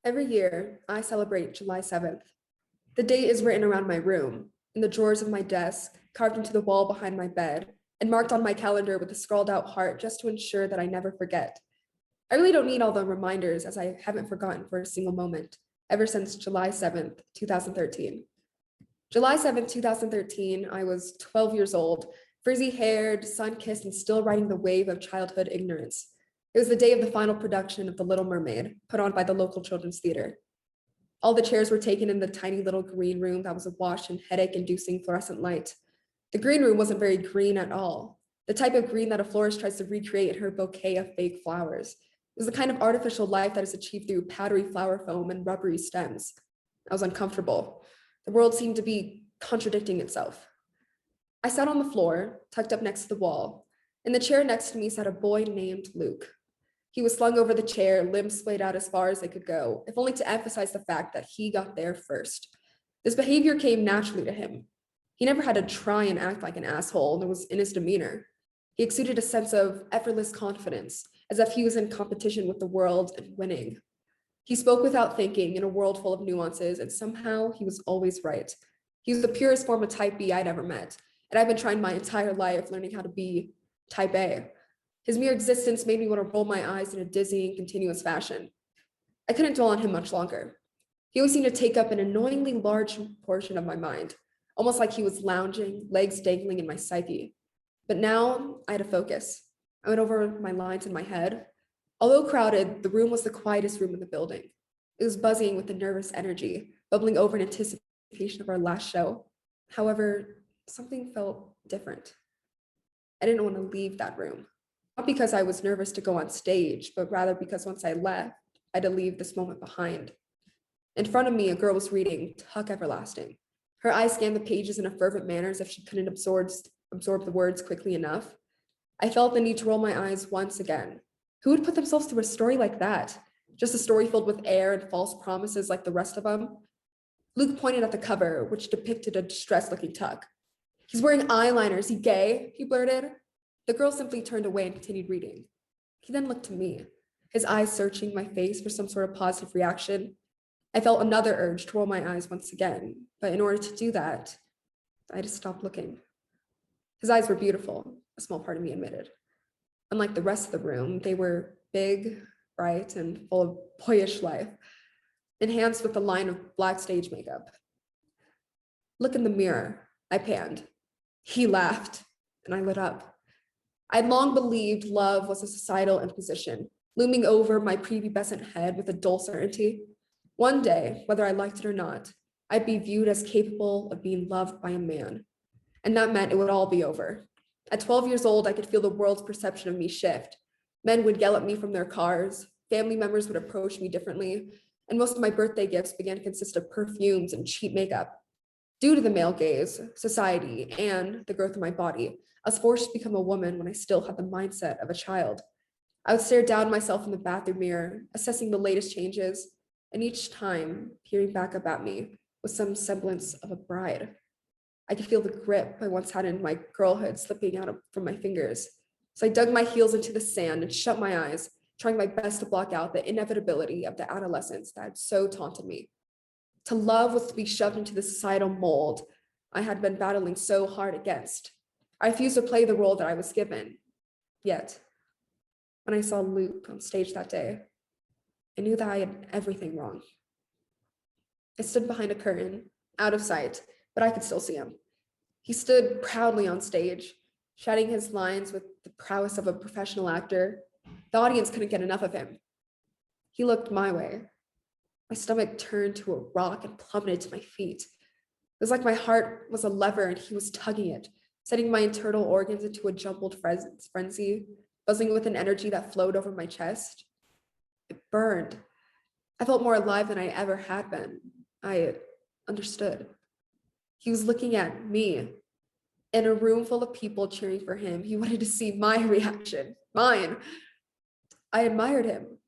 Every year, I celebrate July 7th. The date is written around my room, in the drawers of my desk, carved into the wall behind my bed, and marked on my calendar with a scrawled out heart just to ensure that I never forget. I really don't need all the reminders, as I haven't forgotten for a single moment ever since July 7th, 2013. July 7th, 2013, I was 12 years old, frizzy haired, sun kissed, and still riding the wave of childhood ignorance. It was the day of the final production of The Little Mermaid, put on by the local children's theater. All the chairs were taken in the tiny little green room that was awash in headache-inducing fluorescent light. The green room wasn't very green at all, the type of green that a florist tries to recreate in her bouquet of fake flowers. It was the kind of artificial life that is achieved through powdery flower foam and rubbery stems. I was uncomfortable. The world seemed to be contradicting itself. I sat on the floor, tucked up next to the wall. In the chair next to me sat a boy named Luke. He was slung over the chair, limbs splayed out as far as they could go, if only to emphasize the fact that he got there first. This behavior came naturally to him. He never had to try and act like an asshole, and it was in his demeanor. He exuded a sense of effortless confidence, as if he was in competition with the world and winning. He spoke without thinking in a world full of nuances, and somehow he was always right. He was the purest form of type B I'd ever met, and I've been trying my entire life learning how to be type A. His mere existence made me want to roll my eyes in a dizzying, continuous fashion. I couldn't dwell on him much longer. He always seemed to take up an annoyingly large portion of my mind, almost like he was lounging, legs dangling in my psyche. But now I had to focus. I went over my lines in my head. Although crowded, the room was the quietest room in the building. It was buzzing with a nervous energy, bubbling over in anticipation of our last show. However, something felt different. I didn't want to leave that room. Not because I was nervous to go on stage, but rather because once I left, I had to leave this moment behind. In front of me, a girl was reading Tuck Everlasting. Her eyes scanned the pages in a fervent manner as if she couldn't absorb the words quickly enough. I felt the need to roll my eyes once again. Who would put themselves through a story like that? Just a story filled with air and false promises like the rest of them? Luke pointed at the cover, which depicted a distressed-looking Tuck. "He's wearing eyeliner. Is he gay?" he blurted. The girl simply turned away and continued reading. He then looked to me, his eyes searching my face for some sort of positive reaction. I felt another urge to roll my eyes once again, but in order to do that, I had to stop looking. His eyes were beautiful, a small part of me admitted. Unlike the rest of the room, they were big, bright, and full of boyish life, enhanced with a line of black stage makeup. "Look in the mirror," I panned. He laughed, and I lit up. I'd long believed love was a societal imposition, looming over my prepubescent head with a dull certainty. One day, whether I liked it or not, I'd be viewed as capable of being loved by a man. And that meant it would all be over. At 12 years old, I could feel the world's perception of me shift. Men would yell at me from their cars, family members would approach me differently, and most of my birthday gifts began to consist of perfumes and cheap makeup. Due to the male gaze, society, and the growth of my body, I was forced to become a woman when I still had the mindset of a child. I would stare down at myself in the bathroom mirror, assessing the latest changes, and each time peering back up at me with some semblance of a bride. I could feel the grip I once had in my girlhood slipping out from my fingers. So I dug my heels into the sand and shut my eyes, trying my best to block out the inevitability of the adolescence that had so taunted me. To love was to be shoved into the societal mold I had been battling so hard against. I refused to play the role that I was given. Yet, when I saw Luke on stage that day, I knew that I had everything wrong. I stood behind a curtain, out of sight, but I could still see him. He stood proudly on stage, shouting his lines with the prowess of a professional actor. The audience couldn't get enough of him. He looked my way. My stomach turned to a rock and plummeted to my feet. It was like my heart was a lever and he was tugging it, setting my internal organs into a jumbled frenzy, buzzing with an energy that flowed over my chest. It burned. I felt more alive than I ever had been. I understood. He was looking at me. In a room full of people cheering for him, he wanted to see my reaction, mine. I admired him.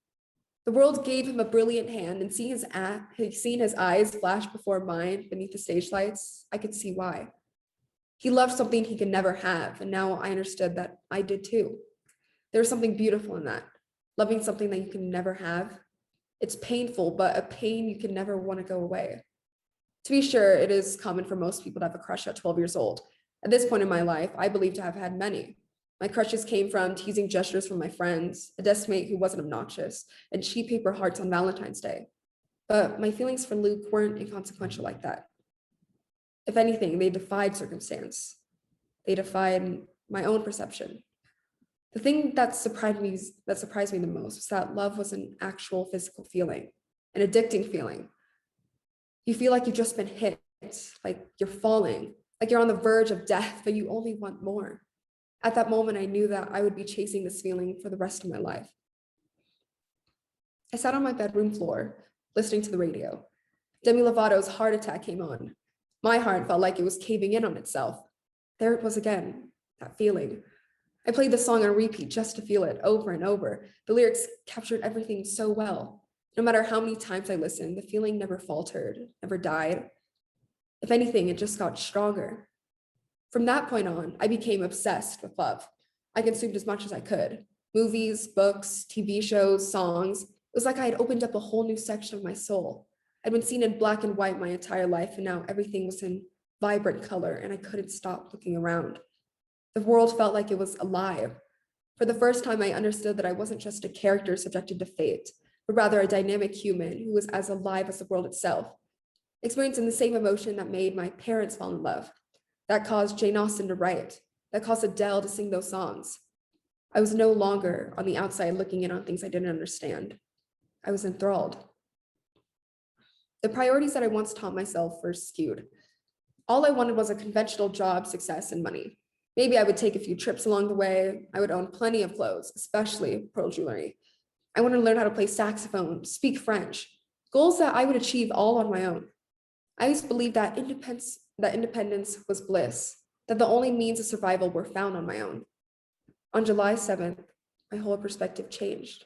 The world gave him a brilliant hand, and seeing his eyes flash before mine beneath the stage lights, I could see why. He loved something he could never have, and now I understood that I did too. There was something beautiful in that, loving something that you can never have. It's painful, but a pain you can never want to go away. To be sure, it is common for most people to have a crush at 12 years old. At this point in my life, I believe to have had many. My crushes came from teasing gestures from my friends, a deskmate who wasn't obnoxious, and cheap paper hearts on Valentine's Day. But my feelings for Luke weren't inconsequential like that. If anything, they defied circumstance. They defied my own perception. The thing that surprised me the most was that love was an actual physical feeling, an addicting feeling. You feel like you've just been hit, like you're falling, like you're on the verge of death, but you only want more. At that moment, I knew that I would be chasing this feeling for the rest of my life. I sat on my bedroom floor, listening to the radio. Demi Lovato's Heart Attack came on. My heart felt like it was caving in on itself. There it was again, that feeling. I played the song on repeat just to feel it over and over. The lyrics captured everything so well. No matter how many times I listened, the feeling never faltered, never died. If anything, it just got stronger. From that point on, I became obsessed with love. I consumed as much as I could. Movies, books, TV shows, songs. It was like I had opened up a whole new section of my soul. I'd been seen in black and white my entire life, and now everything was in vibrant color, and I couldn't stop looking around. The world felt like it was alive. For the first time, I understood that I wasn't just a character subjected to fate, but rather a dynamic human who was as alive as the world itself, experiencing the same emotion that made my parents fall in love, that caused Jane Austen to write, that caused Adele to sing those songs. I was no longer on the outside looking in on things I didn't understand. I was enthralled. The priorities that I once taught myself were skewed. All I wanted was a conventional job, success, and money. Maybe I would take a few trips along the way. I would own plenty of clothes, especially pearl jewelry. I wanted to learn how to play saxophone, speak French, goals that I would achieve all on my own. I used to believe that independence was bliss, that the only means of survival were found on my own. On July 7th, my whole perspective changed.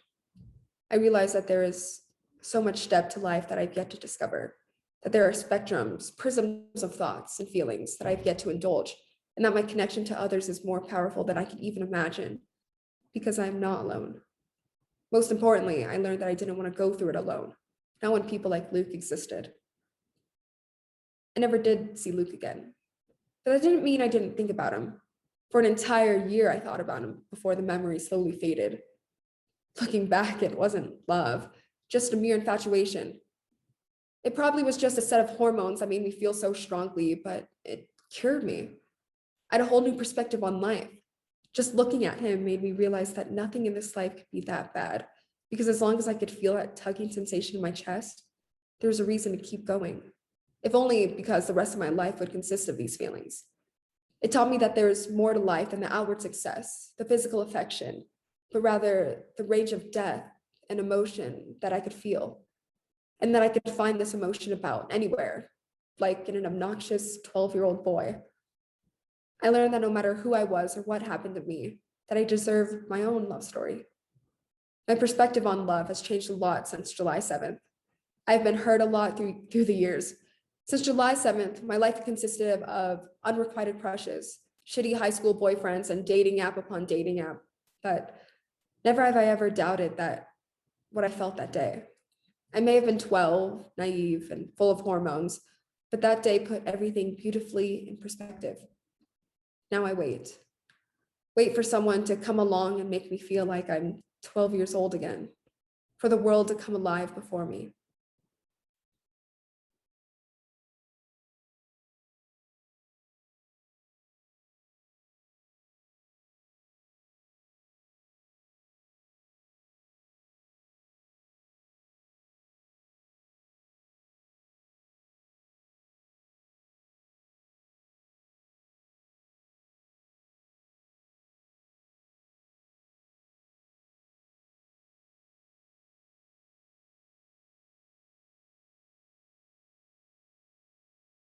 I realized that there is so much depth to life that I've yet to discover, that there are spectrums, prisms of thoughts and feelings that I've yet to indulge, and that my connection to others is more powerful than I could even imagine, because I'm not alone. Most importantly, I learned that I didn't want to go through it alone, not when people like Luke existed. I never did see Luke again, but that didn't mean I didn't think about him. For an entire year, I thought about him before the memory slowly faded. Looking back, it wasn't love, just a mere infatuation. It probably was just a set of hormones that made me feel so strongly, but it cured me. I had a whole new perspective on life. Just looking at him made me realize that nothing in this life could be that bad, because as long as I could feel that tugging sensation in my chest, there was a reason to keep going, if only because the rest of my life would consist of these feelings. It taught me that there is more to life than the outward success, the physical affection, but rather the range of depth and emotion that I could feel, and that I could find this emotion about anywhere, like in an obnoxious 12-year-old boy. I learned that no matter who I was or what happened to me, that I deserved my own love story. My perspective on love has changed a lot since July 7th. I've been hurt a lot through the years. Since July 7th, my life consisted of unrequited crushes, shitty high school boyfriends, and dating app upon dating app. But never have I ever doubted that what I felt that day. I may have been 12, naive, and full of hormones, but that day put everything beautifully in perspective. Now I wait for someone to come along and make me feel like I'm 12 years old again, for the world to come alive before me.